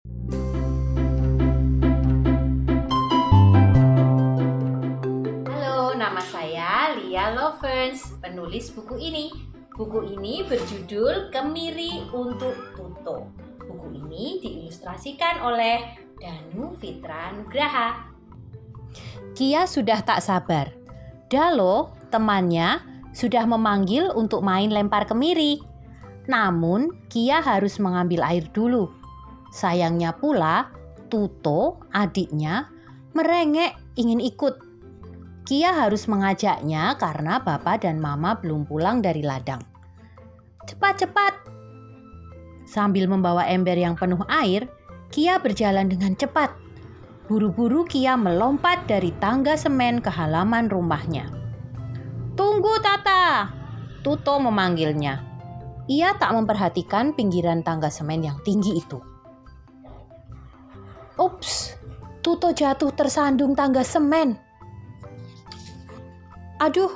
Halo, nama saya Lia Lovers, penulis buku ini. Buku ini berjudul Kemiri untuk Tuto. Buku ini diilustrasikan oleh Danu Fitra Nugraha. Kia sudah tak sabar. Dalo, temannya, sudah memanggil untuk main lempar kemiri. Namun, Kia harus mengambil air dulu. Sayangnya pula, Tuto, adiknya, merengek ingin ikut. Kia harus mengajaknya karena Bapak dan Mama belum pulang dari ladang. Cepat-cepat! Sambil membawa ember yang penuh air, Kia berjalan dengan cepat. Buru-buru Kia melompat dari tangga semen ke halaman rumahnya. "Tunggu, Tata!" Tuto memanggilnya. Ia tak memperhatikan pinggiran tangga semen yang tinggi itu. Ups, Tuto jatuh tersandung tangga semen. Aduh,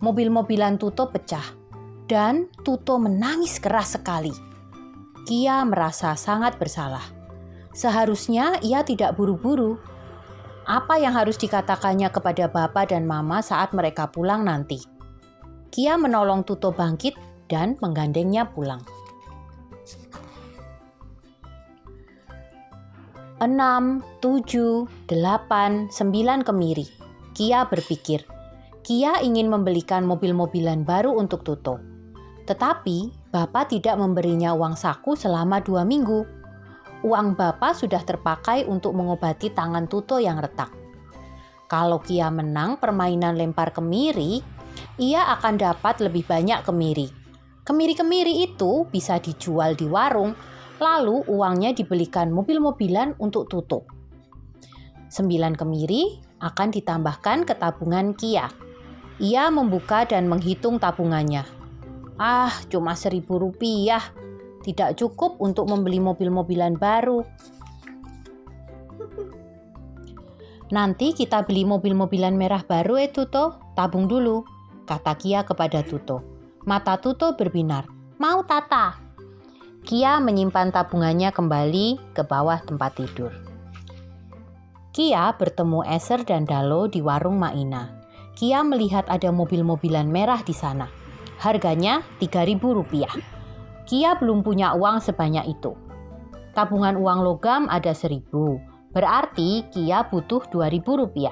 mobil-mobilan Tuto pecah dan Tuto menangis keras sekali. Kia merasa sangat bersalah. Seharusnya ia tidak buru-buru. Apa yang harus dikatakannya kepada Bapak dan Mama saat mereka pulang nanti? Kia menolong Tuto bangkit dan menggandengnya pulang. 6, 7, 8, 9 kemiri. Kia berpikir, Kia ingin membelikan mobil-mobilan baru untuk Tuto. Tetapi Bapak tidak memberinya uang saku selama 2 minggu. Uang Bapak sudah terpakai untuk mengobati tangan Tuto yang retak. Kalau Kia menang permainan lempar kemiri, ia akan dapat lebih banyak kemiri. Kemiri-kemiri itu bisa dijual di warung, lalu uangnya dibelikan mobil-mobilan untuk Tuto. 9 kemiri akan ditambahkan ke tabungan Kia. Ia membuka dan menghitung tabungannya. Cuma Rp1.000. Tidak cukup untuk membeli mobil-mobilan baru. Nanti kita beli mobil-mobilan merah baru Tuto. Tabung dulu, kata Kia kepada Tuto. Mata Tuto berbinar. Mau, Tata? Kia menyimpan tabungannya kembali ke bawah tempat tidur. Kia bertemu Eser dan Dalo di warung Maina. Kia melihat ada mobil-mobilan merah di sana. Harganya Rp3.000. Kia belum punya uang sebanyak itu. Tabungan uang logam ada Rp1.000. Berarti Kia butuh Rp2.000.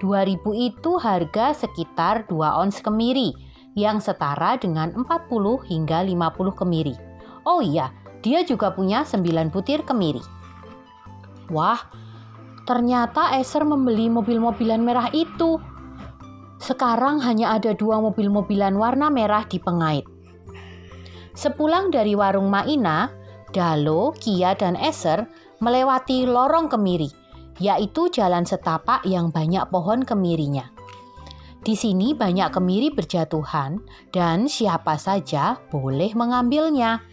Rp2.000 itu harga sekitar 2 ons kemiri yang setara dengan 40 hingga 50 kemiri. Oh iya, dia juga punya 9 butir kemiri. Wah, ternyata Eser membeli mobil-mobilan merah itu. Sekarang hanya ada 2 mobil-mobilan warna merah di pengait. Sepulang dari warung Maina, Dalo, Kia, dan Eser melewati lorong kemiri, yaitu jalan setapak yang banyak pohon kemirinya. Di sini banyak kemiri berjatuhan dan siapa saja boleh mengambilnya.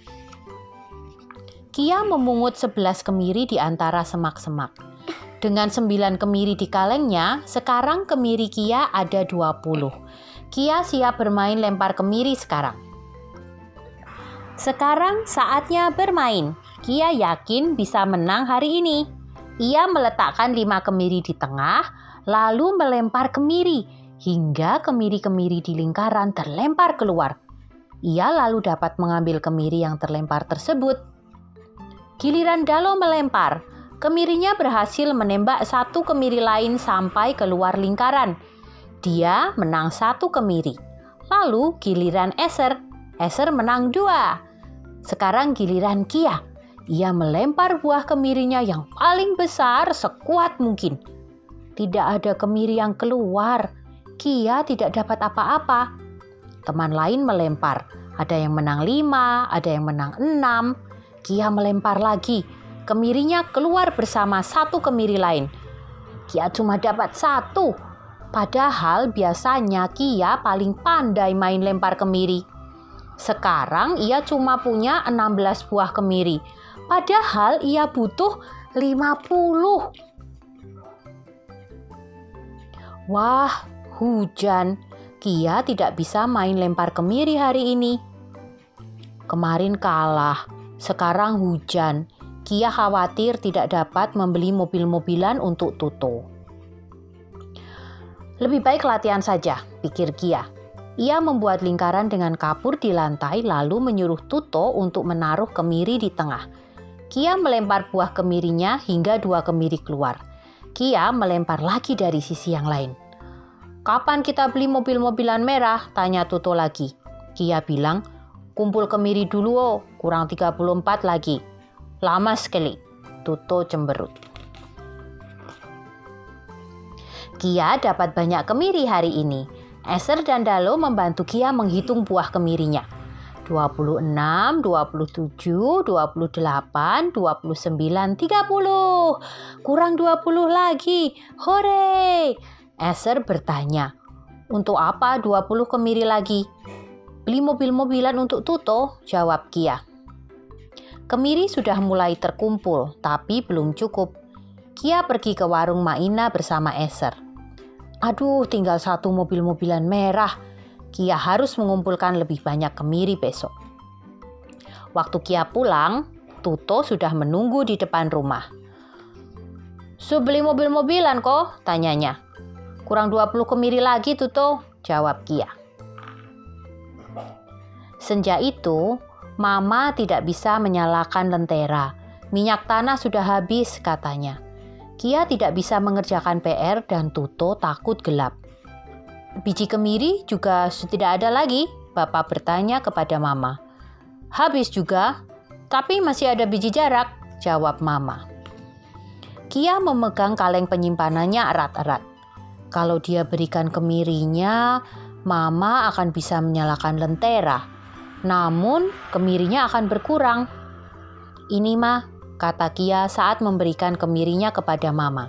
Kia memungut 11 kemiri di antara semak-semak. Dengan 9 kemiri di kalengnya, sekarang kemiri Kia ada 20. Kia siap bermain lempar kemiri sekarang. Sekarang saatnya bermain. Kia yakin bisa menang hari ini. Ia meletakkan 5 kemiri di tengah, lalu melempar kemiri, hingga kemiri-kemiri di lingkaran terlempar keluar. Ia lalu dapat mengambil kemiri yang terlempar tersebut. Giliran Dalo melempar. Kemirinya berhasil menembak 1 kemiri lain sampai keluar lingkaran. Dia menang 1 kemiri. Lalu giliran Eser. Eser menang 2. Sekarang giliran Kia. Ia melempar buah kemirinya yang paling besar sekuat mungkin. Tidak ada kemiri yang keluar. Kia tidak dapat apa-apa. Teman lain melempar. Ada yang menang 5, ada yang menang 6. Kia melempar lagi. Kemirinya keluar bersama 1 kemiri lain. Kia cuma dapat 1. Padahal biasanya Kia paling pandai main lempar kemiri. Sekarang ia cuma punya 16 buah kemiri. Padahal ia butuh 50. Wah, hujan. Kia tidak bisa main lempar kemiri hari ini. Kemarin kalah. Sekarang hujan. Kia khawatir tidak dapat membeli mobil-mobilan untuk Tuto. Lebih baik latihan saja, pikir Kia. Ia membuat lingkaran dengan kapur di lantai lalu menyuruh Tuto untuk menaruh kemiri di tengah. Kia melempar buah kemirinya hingga 2 kemiri keluar. Kia melempar lagi dari sisi yang lain. "Kapan kita beli mobil-mobilan merah?" tanya Tuto lagi. Kia bilang, "Kumpul kemiri dulu oh, kurang 34 lagi." "Lama sekali," Tuto cemberut. Kia dapat banyak kemiri hari ini. Esther dan Dalo membantu Kia menghitung buah kemirinya. 26, 27, 28, 29, 30. Kurang 20 lagi. Hore! Esther bertanya, "Untuk apa 20 kemiri lagi?" "Beli mobil-mobilan untuk Tuto," jawab Kia. Kemiri sudah mulai terkumpul, tapi belum cukup. Kia pergi ke warung Maina bersama Esther. "Aduh, tinggal 1 mobil-mobilan merah. Kia harus mengumpulkan lebih banyak kemiri besok." Waktu Kia pulang, Tuto sudah menunggu di depan rumah. "Su beli mobil-mobilan kok?" tanyanya. "Kurang 20 kemiri lagi, Tuto," jawab Kia. Senja itu, Mama tidak bisa menyalakan lentera. Minyak tanah sudah habis, katanya. Kia tidak bisa mengerjakan PR dan Tuto takut gelap. "Biji kemiri juga tidak ada lagi?" Bapak bertanya kepada Mama. "Habis juga, tapi masih ada biji jarak," jawab Mama. Kia memegang kaleng penyimpanannya erat-erat. Kalau dia berikan kemirinya, Mama akan bisa menyalakan lentera. Namun, kemirinya akan berkurang. "Ini mah," kata Kia saat memberikan kemirinya kepada Mama.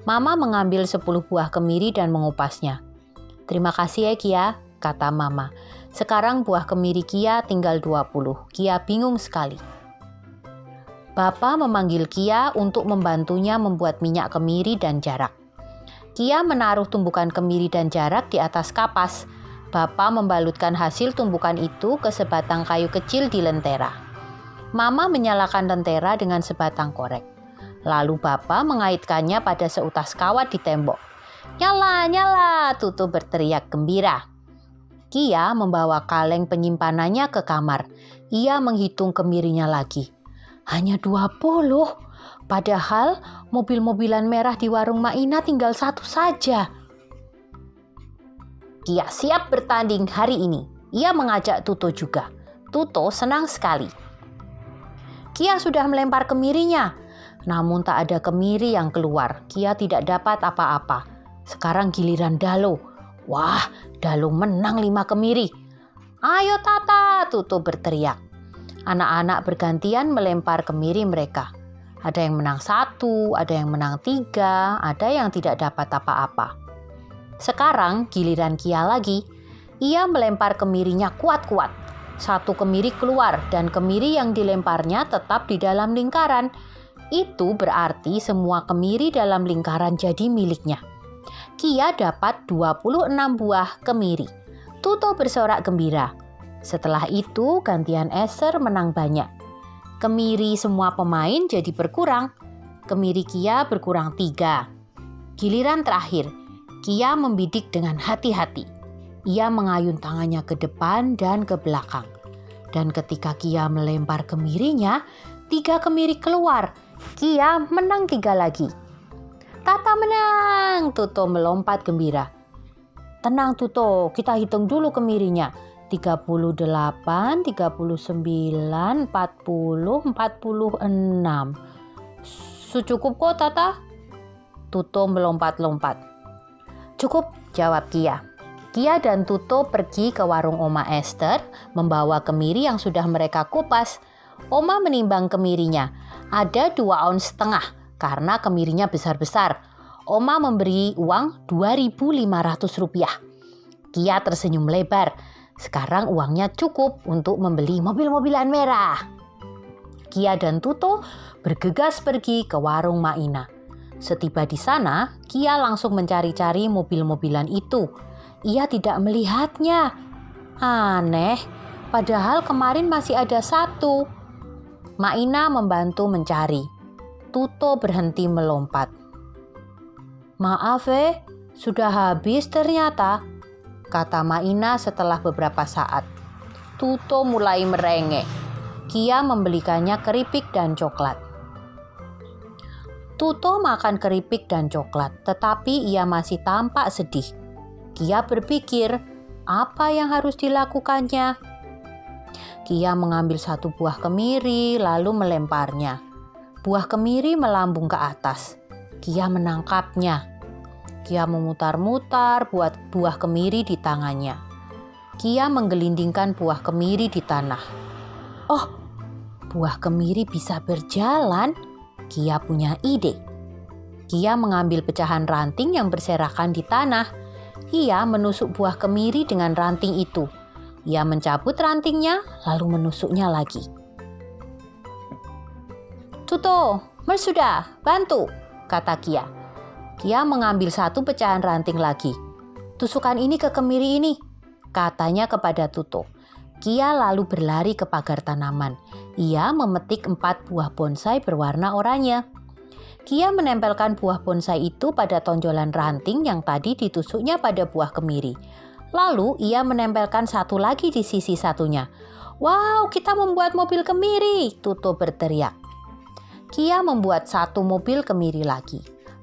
Mama mengambil 10 buah kemiri dan mengupasnya. "Terima kasih ya Kia," kata Mama. Sekarang buah kemiri Kia tinggal 20. Kia bingung sekali. Bapak memanggil Kia untuk membantunya membuat minyak kemiri dan jarak. Kia menaruh tumbukan kemiri dan jarak di atas kapas. Bapak membalutkan hasil tumbukan itu ke sebatang kayu kecil di lentera. Mama menyalakan lentera dengan sebatang korek. Lalu Bapak mengaitkannya pada seutas kawat di tembok. "Nyala, nyala!" Tutu berteriak gembira. Kia membawa kaleng penyimpanannya ke kamar. Ia menghitung kemirinya lagi. Hanya 20. Padahal mobil-mobilan merah di warung Maina tinggal 1 saja. Kia siap bertanding hari ini. Ia mengajak Tuto juga. Tuto senang sekali. Kia sudah melempar kemirinya. Namun tak ada kemiri yang keluar. Kia tidak dapat apa-apa. Sekarang giliran Dalo. Wah, Dalo menang 5 kemiri. "Ayo Tata!" Tuto berteriak. Anak-anak bergantian melempar kemiri mereka. Ada yang menang 1, ada yang menang 3, ada yang tidak dapat apa-apa. Sekarang giliran Kia lagi. Ia melempar kemirinya kuat-kuat. 1 kemiri keluar dan kemiri yang dilemparnya tetap di dalam lingkaran. Itu berarti semua kemiri dalam lingkaran jadi miliknya. Kia dapat 26 buah kemiri. Tuto bersorak gembira. Setelah itu gantian Esther menang banyak. Kemiri semua pemain jadi berkurang. Kemiri Kia berkurang 3. Giliran terakhir, Kia membidik dengan hati-hati. Ia mengayun tangannya ke depan dan ke belakang. Dan ketika Kia melempar kemirinya, 3 kemiri keluar. Kia menang 3 lagi. "Tata menang!" Tuto melompat gembira. "Tenang Tuto, kita hitung dulu kemirinya. 38, 39, 40, 46. Cukup kok Tata?" Tuto melompat-lompat. "Cukup," jawab Kia. Kia dan Tuto pergi ke warung Oma Esther membawa kemiri yang sudah mereka kupas. Oma menimbang kemirinya. Ada 2,5 ons karena kemirinya besar-besar. Oma memberi uang Rp2.500. Kia tersenyum lebar. Sekarang uangnya cukup untuk membeli mobil-mobilan merah. Kia dan Tuto bergegas pergi ke warung Maina. Setiba di sana, Kia langsung mencari-cari mobil-mobilan itu. Ia tidak melihatnya. Aneh, padahal kemarin masih ada 1. Maina membantu mencari. Tuto berhenti melompat. "Maaf sudah habis ternyata," kata Maina setelah beberapa saat. Tuto mulai merengek. Kia membelikannya keripik dan coklat. Tuto makan keripik dan coklat, tetapi ia masih tampak sedih. Kia berpikir, apa yang harus dilakukannya? Kia mengambil satu buah kemiri lalu melemparnya. Buah kemiri melambung ke atas. Kia menangkapnya. Kia memutar-mutar buah kemiri di tangannya. Kia menggelindingkan buah kemiri di tanah. Oh, buah kemiri bisa berjalan. Kia punya ide. Kia mengambil pecahan ranting yang berserakan di tanah. Ia menusuk buah kemiri dengan ranting itu. Ia mencabut rantingnya lalu menusuknya lagi. "Tuto, sudah, bantu," kata Kia. Kia mengambil satu pecahan ranting lagi. "Tusukan ini ke kemiri ini," katanya kepada Tuto. Kia lalu berlari ke pagar tanaman. Ia memetik 4 buah bonsai berwarna oranye. Kia menempelkan buah bonsai itu pada tonjolan ranting yang tadi ditusuknya pada buah kemiri. Lalu ia menempelkan satu lagi di sisi satunya. "Wow, kita membuat mobil kemiri!" Tuto berteriak. Kia membuat satu mobil kemiri lagi.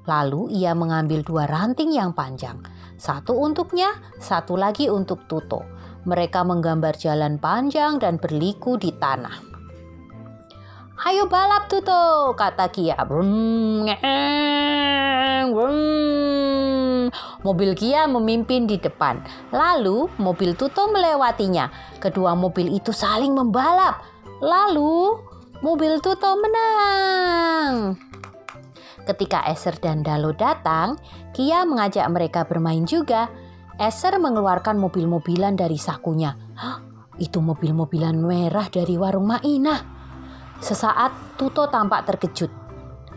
Lalu ia mengambil 2 ranting yang panjang. Satu untuknya, satu lagi untuk Tuto. Mereka menggambar jalan panjang dan berliku di tanah. "Ayo balap Tuto," kata Kia. Brum, brum. Mobil Kia memimpin di depan. Lalu mobil Tuto melewatinya. Kedua mobil itu saling membalap. Lalu mobil Tuto menang. Ketika Eser dan Dalo datang, Kia mengajak mereka bermain juga. Eser mengeluarkan mobil-mobilan dari sakunya. Itu mobil-mobilan merah dari warung Maina. Sesaat Tuto tampak terkejut.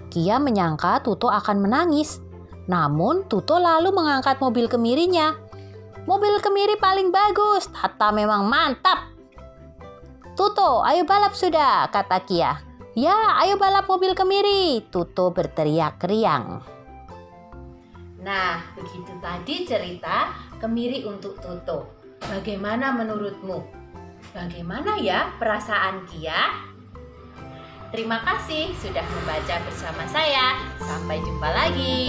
Kia menyangka Tuto akan menangis. Namun Tuto lalu mengangkat mobil kemirinya. "Mobil kemiri paling bagus, Tata memang mantap." "Tuto, ayo balap sudah," kata Kia. "Ya, ayo balap mobil kemiri," Tuto berteriak riang. Nah, begitu tadi cerita kemiri untuk Tuto. Bagaimana menurutmu? Bagaimana ya perasaan Kia? Terima kasih sudah membaca bersama saya. Sampai jumpa lagi.